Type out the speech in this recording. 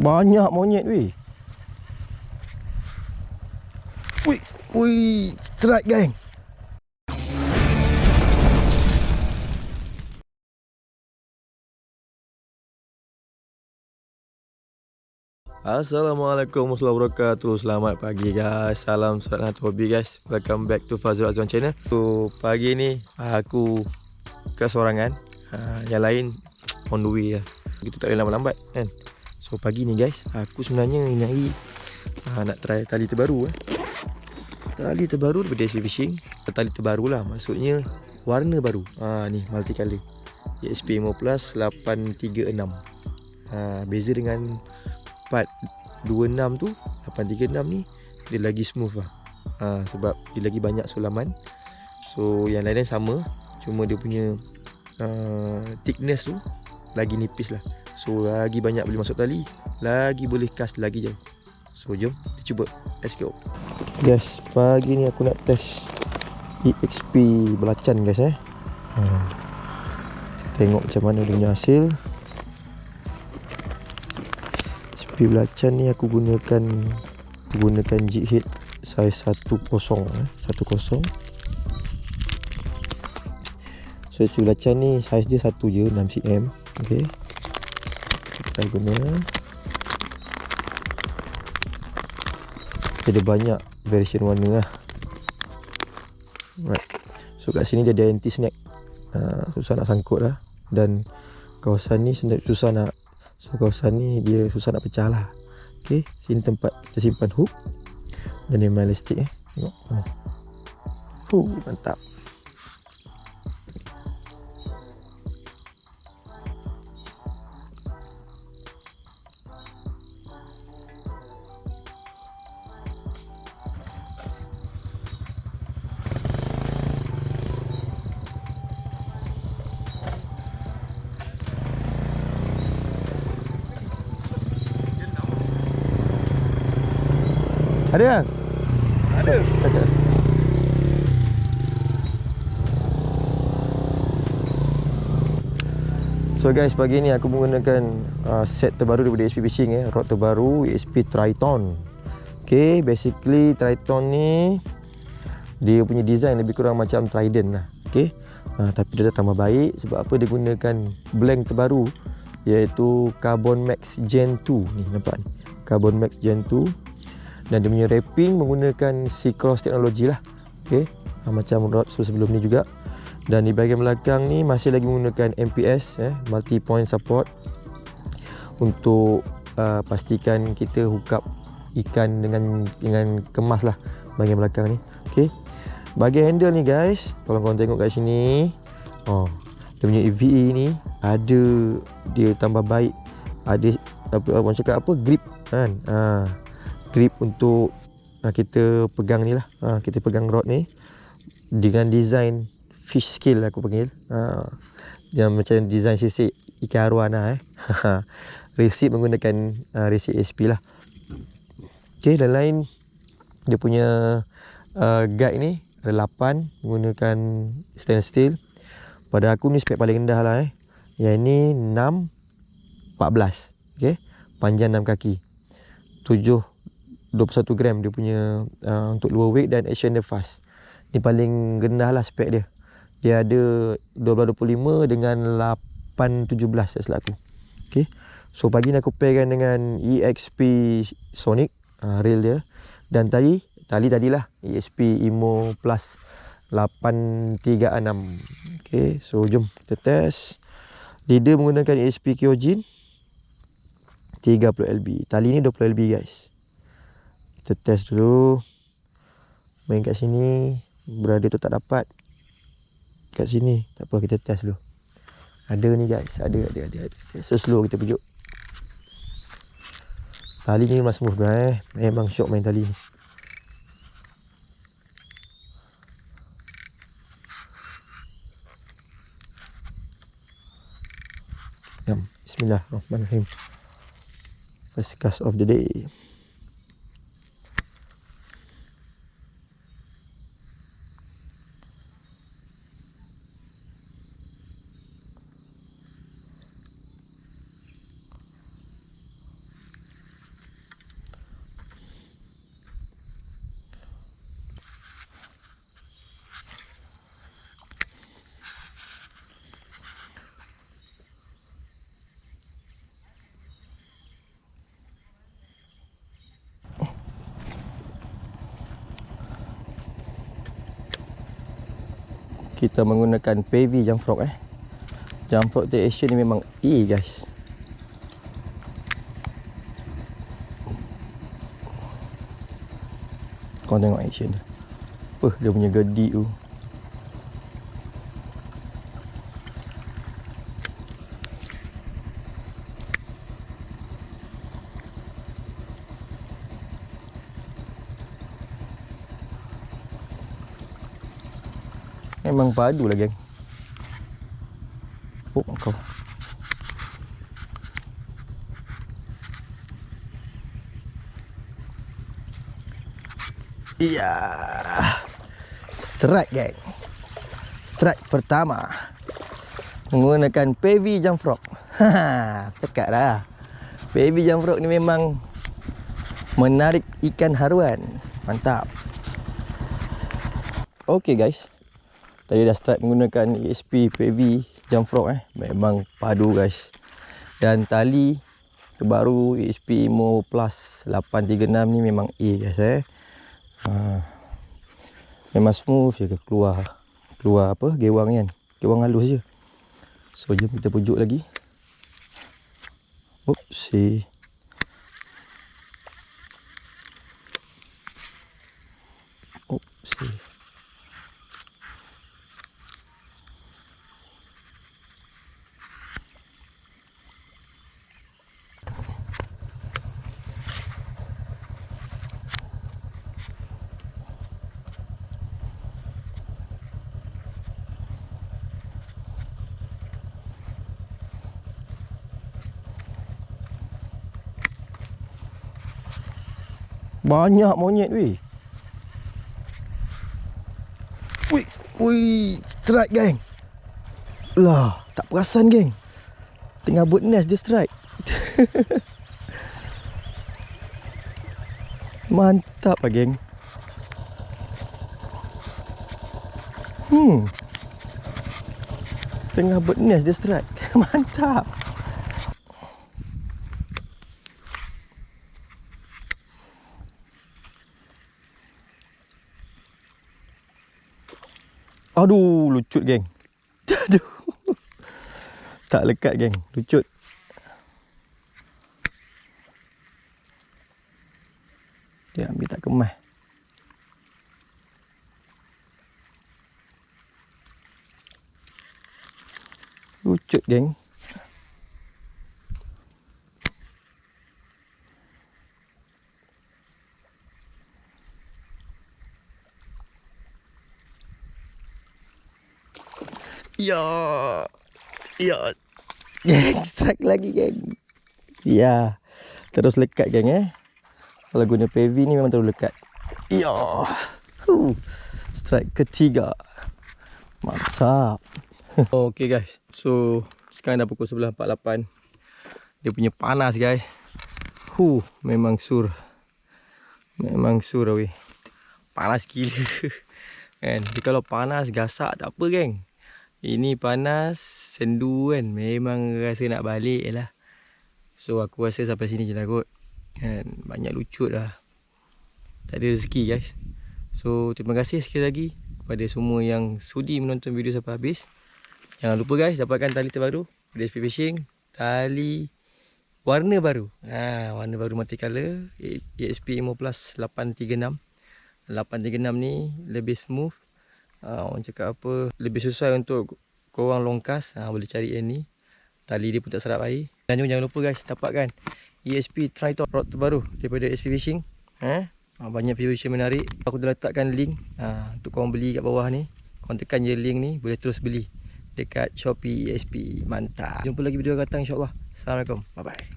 Banyak monyet weh. Wih, wih, strike gang. Assalamualaikum warahmatullahi wabarakatuh. Selamat pagi guys. Salam sehat hobi guys. Welcome back to Fazul Azwan channel. So pagi ni aku kesorangan. Yang lain on the way lah. Kita tak boleh lambat-lambat kan. So pagi ni guys, aku sebenarnya nyari nak try tali terbaru Tali terbaru daripada SP Fishing. Tali terbaru lah, maksudnya warna baru. Ni multicolour ESP 5 Plus 836. Beza dengan 426 tu, 836 ni dia lagi smooth lah. Sebab dia lagi banyak sulaman. So yang lain sama, cuma dia punya thickness tu lagi nipis lah. So lagi banyak boleh masuk tali, lagi boleh cast lagi jauh. So jom kita cuba. Let's go guys. Pagi ni aku nak test EXP belacan guys. Tengok macam mana dia punya hasil. EXP belacan ni aku gunakan jig head size 10 10. So EXP belacan ni size dia satu je, 6 cm. Okay, kita guna. Ada banyak variation warna lah. Right. So kat sini dia ada anti snake. Susah nak sangkut lah. Dan kawasan ni susah nak, so kawasan ni dia susah nak pecah lah. Okay, sini tempat kita simpan hook. Dan dia main elastik tengok. Mantap. Ada kan? Ada. So guys, pagi ni aku menggunakan set terbaru daripada ESP Fishing rod terbaru ESP Triton. Okay, basically Triton ni dia punya design lebih kurang macam Trident lah. Okay, tapi dia dah tambah baik. Sebab apa? Dia gunakan blank terbaru, iaitu Carbon Max Gen 2 ni, nampak ni, Carbon Max Gen 2. Dan dia punya wrapping menggunakan C-Cross teknologi lah. Okay, macam rod sebelum ni juga. Dan di bahagian belakang ni masih lagi menggunakan MPS, multi point support, untuk pastikan kita hook up ikan dengan kemas lah bahagian belakang ni. Okay, bahagian handle ni guys, kalau korang tengok kat sini, dia punya EVA ni ada, dia tambah baik. Ada orang cakap apa, grip kan. Grip untuk kita pegang ni lah. Kita pegang rod ni dengan design fish scale aku panggil. Yang macam design sisik ikan arowana. Receipt menggunakan receipt SP lah. Okay, dan lain dia punya guide ni ada 8, menggunakan stainless steel. Pada aku ni spek paling rendah lah. Yang ni 6-14. Okay, panjang 6 kaki, 21 gram dia punya untuk lower weight, dan action dia fast. Ni paling rendah lah spek dia. Dia ada 12-25 dengan 8-17 tak silap aku. Okay, so pagi ni aku pairkan dengan EXP Sonic, reel dia. Dan tali lah ESP Imo Plus 836. Okay, so jom kita test. Leader menggunakan ESP Kyojin 30 LB. Tali ni 20 LB guys. Kita test dulu. Main kat sini, berada tu tak dapat. Kat sini, tak apa, kita test dulu. Ada ni guys, ada. So slow kita pujuk. Tali ni memang smooth guys. Memang syok main tali ni. Bismillahirrahmanirrahim. First cast of the day. kita menggunakan PV jump frog Jump frog take action ni memang guys. Kau tengok action dia. Dia punya gedik tu. Memang padu lah, geng. Kau. Iya. Strike, geng. Strike pertama. Menggunakan PV jump frog. Pekat dah. PV jump frog ni memang menarik ikan haruan. Mantap. Okay guys. Tadi dah start menggunakan ESP PV jump frog memang padu guys. Dan tali terbaru ESP Imo Plus 836 ni memang guys memang smooth je keluar apa gewang kan. Gewang halus je. So jom kita pujuk lagi. Oopsie. Banyak monyet weh. Wih, strike geng. Lah, tak perasan geng. Tengah buat nest dia strike. Mantap lah geng. Tengah buat nest dia strike. Mantap. Aduh, lucut geng. Aduh. Tak lekat geng, lucut. Dia ambil tak kemas. Lucut geng. Ya. Geng, strike lagi geng. Ya. Terus lekat geng Kalau guna PV ni memang terus lekat. Ya. Strike ketiga. Mantap. Okay guys. So sekarang dah pukul 11.48. Dia punya panas guys. Memang sur. Memang sur weh. Panas gila. Kan? Jadi kalau panas gasak tak apa geng. Ini panas, sendu kan. Memang rasa nak balik lah. So aku rasa sampai sini je lah kot. Kan? Banyak lucut lah. Tak ada rezeki guys. So terima kasih sekali lagi kepada semua yang sudi menonton video sampai habis. Jangan lupa guys, dapatkan tali terbaru DSP Fishing. Tali warna baru. Warna baru multicolor. ESP Imo Plus 836. 836 ni lebih smooth. Orang cakap apa, lebih sesuai untuk korang longkas. Boleh cari yang ni. Tali dia pun tak serap air. Dan jangan lupa guys, dapatkan ESP Triton rod terbaru daripada SP Fishing. Banyak video fishing menarik. Aku dah letakkan link untuk korang beli kat bawah ni. Korang tekan je link ni, boleh terus beli dekat Shopee ESP. Mantap. Jumpa lagi video akan datang insyaAllah. Assalamualaikum. Bye bye.